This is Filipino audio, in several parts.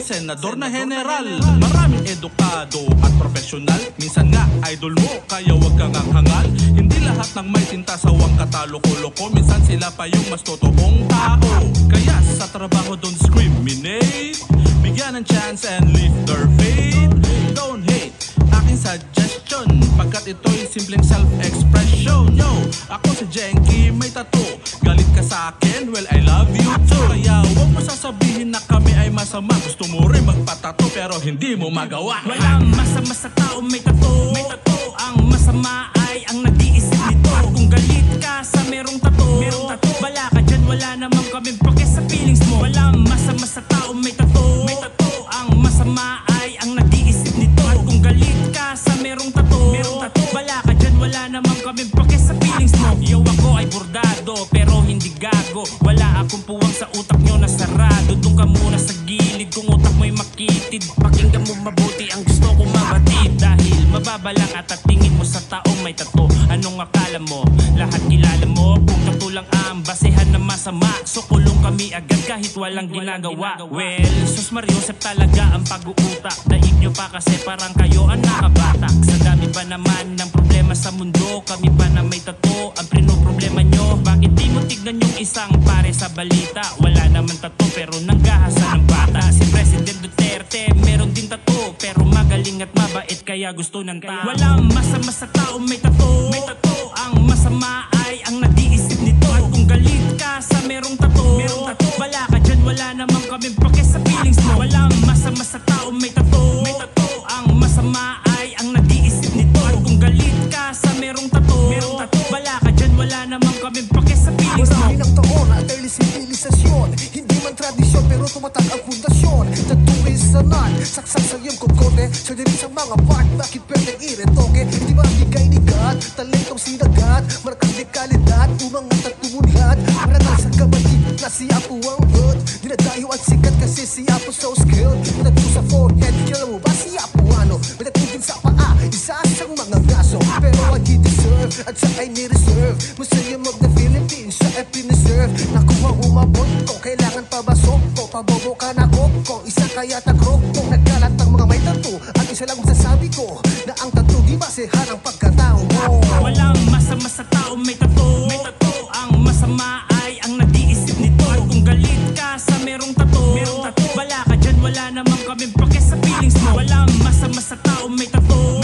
senador na general. Maraming edukado at profesional, minsan nga idol mo, kaya wag kang hangal. Hindi lahat ng may tinta sa wang kataloko-loko, minsan sila pa yung mas totoong tao. Kaya sa trabaho don't discriminate, bigyan ng chance and lift their faith. Don't hate, aking suggestion, pagkat ito'y simpleng self-expression. Yo, ako si Jenky, may tattoo. Galit ka sa akin, well I love you too. Kaya huwag mo sasabihin na kami ay masama. Gusto mo rin magpatato pero hindi mo magawa. Walang masama sa tao may tattoo. Ang masama ay ang nag-iisip nito. Kung galit ka sa merong tattoo, bala ka dyan, wala namang kaming pake sa feelings mo. Walang masama sa tao may tattoo. Ang masama ay ang nag-iisip nito. Kung galit ka sa merong tattoo, bala ka dyan, wala namang kaming pake sa feelings mo. Yo, ako ay bordado pero hindi gago. Wala akong puwang sa utak nyo na sarado. Doon ka muna sa gilid kung utak mo'y makitid. Pakinggan mo mabuti ang gusto ko mabatid. Dahil mababalang at tingin mo sa taong may tattoo. Anong akala mo? Lahat kilala mo? Kung tattoo lang ang basehan na masama, so kulong kami agad kahit walang ginagawa. Well, sus Mariosep talaga ang pag-uutak. Daig nyo pa kasi parang kayo ang nakabatak. Sa dami ba naman ng problema sa mundo, kami pa na may tattoo ang problema nyo. Bakit di mo tignan yung isang pare sa balita? Wala naman tattoo pero nanggahasa ng bata. Si President Duterte meron din tattoo, pero magaling at mabait kaya gusto ng tao. Walang masama sa tao may tattoo. Ang masama ay ang nag-iisip nito. At kung galit ka sa merong tattoo, bala ka dyan, wala namang kaming pake sa feelings mo. Walang masama sa tao may tattoo. Ang masama ay ang nag-iisip nito. At kung galit ka sa merong tattoo, bala ka dyan, wala namang kaming pake sa feelings mo. Marami ng taon at early civilization, hindi man tradisyon pero tumatag ang pundasyon. Tattoo is sanan, saksak sa iyong kukote, sa dirin sa mga part, bakit pwedeng iretoke? Hindi ba bigay ni God, talentong sinagat, markang dekalidad, umangat at tumulat. Marangal sa kabatid na si Apo ang hood, dinadayo at sikat kasi si Apo so skilled. Tattoo sa forehead, kilala mo ba si Apo ano? May tattoo din sa paa, isa sang mga gaso, pero what he deserve at sa ay ni-reserve. Museum of the Philippines, siya ay piniserve. Nakuha umabot ko, kailangan pa ba soko? Pabobo ka na koko, isa kaya tagrok ko. Nagkalat ang mga may tattoo, at isa lang masasabi ko, na ang tattoo di basehan ang pagkatao mo. Walang masama sa tao may tattoo. Ang masama ay ang nag-iisip nito. At kung galit ka sa merong tattoo, bala ka dyan, wala namang kaming pake sa feelings mo. Walang masama sa tao may tattoo.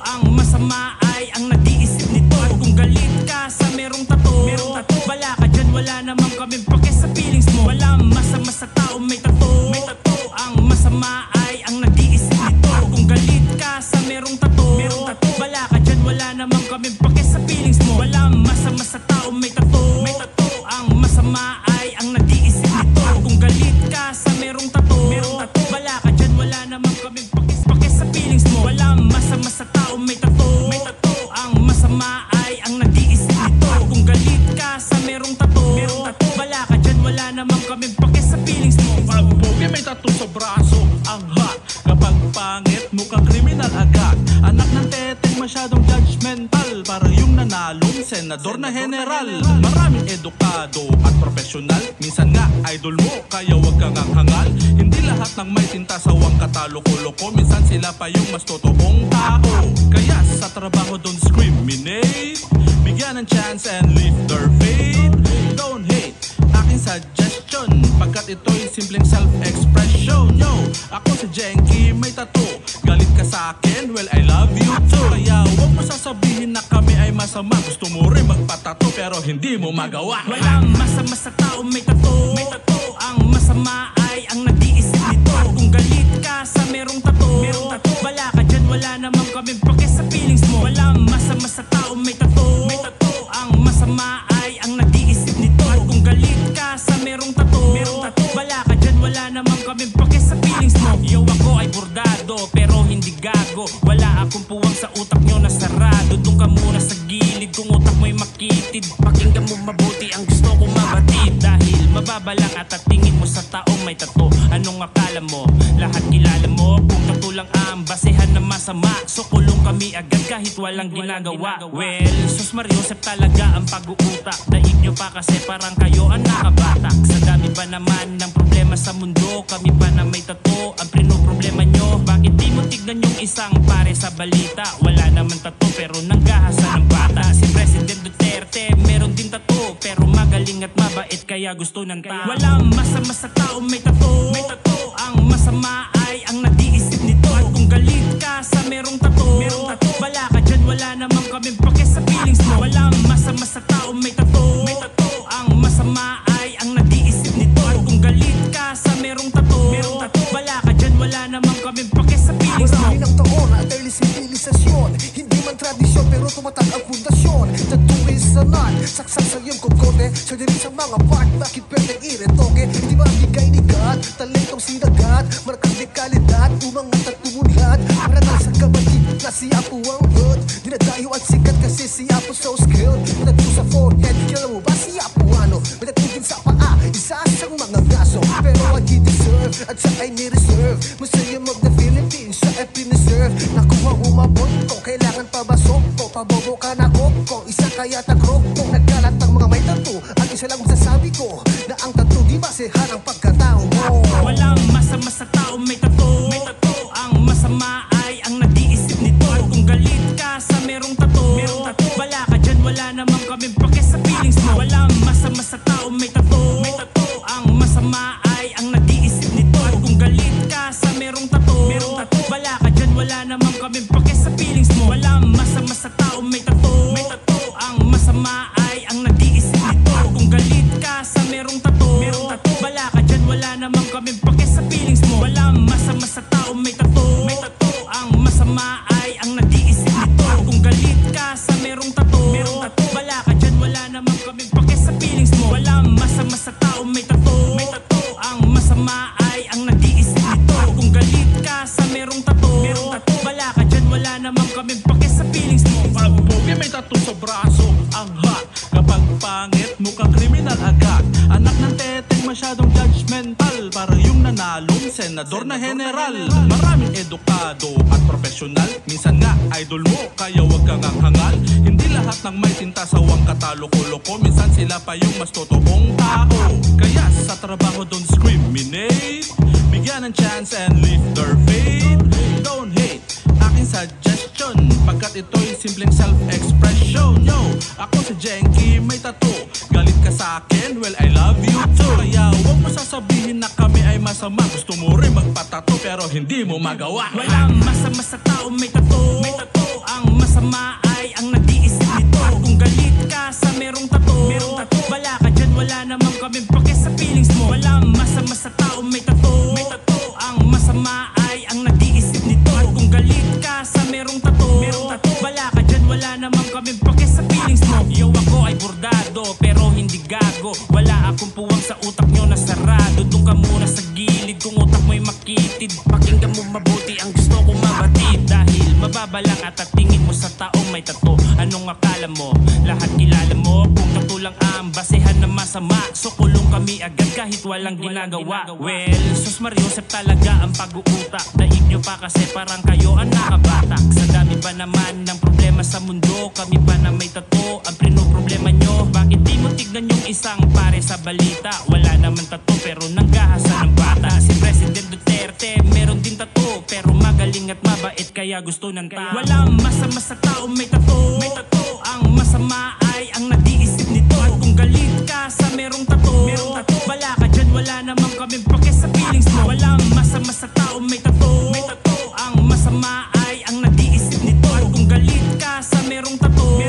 Ang masama ay ang nag-iisip nito. At kung galit ka sa merong tattoo, bala ka dyan, wala namang kaming pake sa feelings mo. Walang masama sa tao may tattoo. Ang masama ay ang nag-iisip nito. At kung galit ka sa merong tattoo, bala ka dyan, wala namang kaming pake sa feelings mo. Walang masama sa tao may tattoo. Ang masama ay ang nag-iisip nito. At kung galit ka sa merong tattoo, bala ka dyan, wala namang kaming pake sa feelings mo. Walang masama sa tao may tattoo. Ang masama ay ang nag-iisip nito. At kung galit ka sa merong tattoo, bala ka dyan, wala namang kaming pake sa feelings mo. Pag pogi may tattoo sa braso, ang hot. Kapag pangit, mukhang kriminal agad. Anak ng teteng masyadong judgmental, para yung nanalong senador na general. Maraming edukado at profesional, minsan nga idol mo, kaya wag kang hangal. Hindi lahat ng may tinta sa wang kataloko-loko, minsan sila pa yung mas totoong tao. Kaya sa trabaho don't discriminate, bigyan ng chance and lift their faith. Don't hate, aking suggestion, pagkat ito'y simpleng self-expression. Yo, ako si Jenky, may tattoo. Galit ka sa akin, well I love you too. Kaya huwag mo sasabihin na kami ay masama. Gusto mo rin magpatato pero hindi mo magawa. Walang masama sa tao may tattoo. Ang masama ay ang nag-iisip nito. At kung galit ka sa merong tattoo, bala ka dyan, wala namang kaming pake sa feelings mo. Walang masama sa tao may tattoo. Ang masama ay ang nag-iisip nito. At kung galit ka sa merong tattoo, bala ka dyan, wala namang kaming pake sa feelings mo. Yo, ako ay bordado pero hindi gago. Wala akong puwang sa utak nyo na sarado. Doon ka muna sa gilid kung utak mo'y makitid. Pakinggan mo mabuti ang gusto ko mabatid. Dahil mababalang at tingin mo sa taong may tattoo. Anong akala mo? Lahat kilala mo. Kung katulang ang basehan na masama, so kulong kami agad kahit walang ginagawa. Well, sus Mariosep talaga ang pag-uutak. Daig nyo pa kasi parang kayo ang nakabatak. Sa dami ba naman ng problema sa mundo, kami pa na may tato ang problema nyo. Bakit di mo tignan yung isang pare sa balita? Wala naman tato pero nanggahasa ng bata. Si President Duterte meron din tato, pero magaling at mabait kaya gusto ng tao. Walang masama sa tao may tato. Ang masama ay ang nag-iisip nito. At kung galit ka sa merong tato, bala ka dyan, wala naman kaming pake sa feelings mo. Walang masama sa tao may tato. Ang masama ay ang nag-iisip nito. At kung galit ka sa merong tato, bala ka dyan, wala naman kaming pake sa feelings mo. Marami ng taon at early sibilisasyon, hindi man tradisyon pero tumatag ang pundasyon. Tattoo is a none, saksak sa iyong kukote, sa dirin sa mga part, bakit pwedeng iretoke? Hindi ba bigay ni God, talentong sinagat, markang dekalidad, umangat at umunlad. Maranal sa kabatid na si Apo ang hood, dinadayo at sikat kasi si Apo so skilled. May tattoo sa forehead, kilala mo ba si Apo ano? May tattoo din sa paa, isa siyang mga gaso, pero what he deserve at siya ay ni-reserve. Museum of the Philippines, siya ay piniserve. Nakuha umabot ko, kailangan pa ba soko? Pabobo ka na koko, isa kaya tagrok ko. Nagkalat ang mga may tattoo, at isa lang masasabi ko, na ang tattoo di basehan ang pagkatao mo. Walang masama sa tao may tato. Ang masama ay ang nag-iisip nito. At kung galit ka sa merong tato, bala ka dyan, wala naman kaming pake sa feelings mo. Walang masama sa tao may tato. Ang masama ay ang nag-iisip nito. At kung galit ka sa merong tato, bala ka dyan, wala naman kaming pake sa feelings mo. Walang masama sa tao may tato. Ang masama ay ang nag-iisip nito. At kung galit ka sa merong tato, bala ka dyan, wala naman kaming pake sa feelings mo. Walang masama sa tao may tato. Ang masama ay ang nag-iisip nito. At kung galit ka sa merong tato, bala ka dyan, wala naman kaming pake sa feelings mo. Walang masama sa tao may tato. Ang masama ay ang nag-iisip nito. At kung galit ka sa merong tato, bala ka dyan, wala naman kaming pake sa feelings mo. Pag pogi may tattoo sa braso, ang hot. Kapag pangit, mukhang kriminal agad. Anak ng teteng masyadong judgmental, para yung nanalong senador na general. Maraming edukado at profesional, minsan nga idol mo, kaya wag kang hangal. Hindi lahat ng may tinta sa wang kataloko-loko, minsan sila pa yung mas totoong tao. Kaya sa trabaho don't discriminate, bigyan ng chance and lift their faith. Don't hate, aking suggestion, pagkat ito'y simpleng self-expression. Yo, ako si Jenky, may tattoo. Galit ka sa akin, well I love you too. Kaya huwag mo sasabihin na kami ay masama. Gusto mo rin magpatato pero hindi mo magawa. Walang masama sa tao may tato. Ang masama ay ang nag-iisip nito. At kung galit ka sa merong tato, bala ka dyan, wala naman kaming pake sa feelings mo. Walang masama sa tao may tato. Ang masama ay ang nag-iisip nito. At kung galit ka sa merong tato, bala ka dyan, wala naman kaming pake sa feelings mo. Yo, ako ay bordado pero hindi gago. Wala akong puwang sa utak nyo na sarado. Doon ka muna sa gilid kung utak mo'y makitid. Pakinggan mo mabuti ang gusto kong mabatid. Dahil mababalang at tingin mo sa taong may tato. Anong akala mo? Lahat kilala mo. Kung tato lang ang basehan na masama, so kulong kami agad kahit walang ginagawa. Well, sus Mariosep talaga ang pag-uutak. Daig nyo pa kasi parang kayo ang nakabatak. Sa dami ba naman ng problema sa mundo, kami pa na may tato ang problema nyo. Bakit di mo tignan yung isang pare sa balita? Wala naman tato pero nanggahasa ng bata. Si President Duterte meron din tato, pero magaling at mabait kaya gusto ng tao. Walang masama sa tao may tato. Ang masama ay ang nag-iisip nito. At kung galit ka sa merong tato, bala ka dyan, wala naman kaming pake sa feelings mo. Walang masama sa tao may tato. Ang masama ay ang nag-iisip nito. At kung galit ka sa merong tato,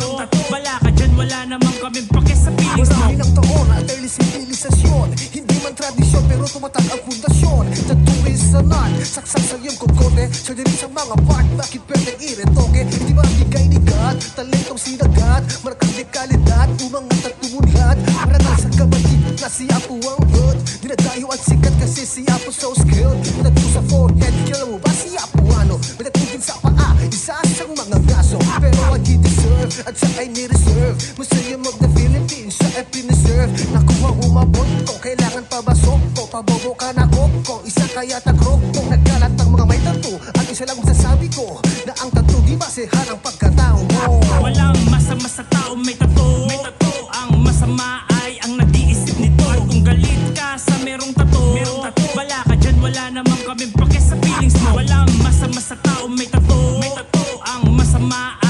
bala ka dyan, wala naman kaming pake sa feelings mo. Marami ng taon at early sibilisasyon, hindi man tradisyon pero tumatag ang pundasyon. Tattoo is a none, saksak sa iyong kukote, sa dirin sa mga part, bakit pwedeng iretoke? Hindi ba bigay ni God, talentong sinagat, markang dekalidad, umangat at umunlad. Maranal sa kabatid na si Apo ang hood, dinadayo at sikat kasi si Apo so skilled. May tattoo sa forehead, kilala mo ba si Apo ano? May tattoo din sa paa, isa siyang mga gaso, pero what he deserve at siya ay ni-reserve. Museum of the Philippines, siya ay piniserve. Nakuha umabot ko, kailangan pa ba soko? Pabobo ka na koko, isa bro kung nagkalat ang mga may tattoo. At isa lang masasabi ko na ang tattoo di basehan ang pagkatao mo. Walang masama sa tao may tattoo. Ang masama ay ang nag-iisip nito. At kung galit ka sa merong tattoo, wala ka dyan, wala naman kaming pake sa feelings mo. Walang masama sa tao may tattoo. Ang masama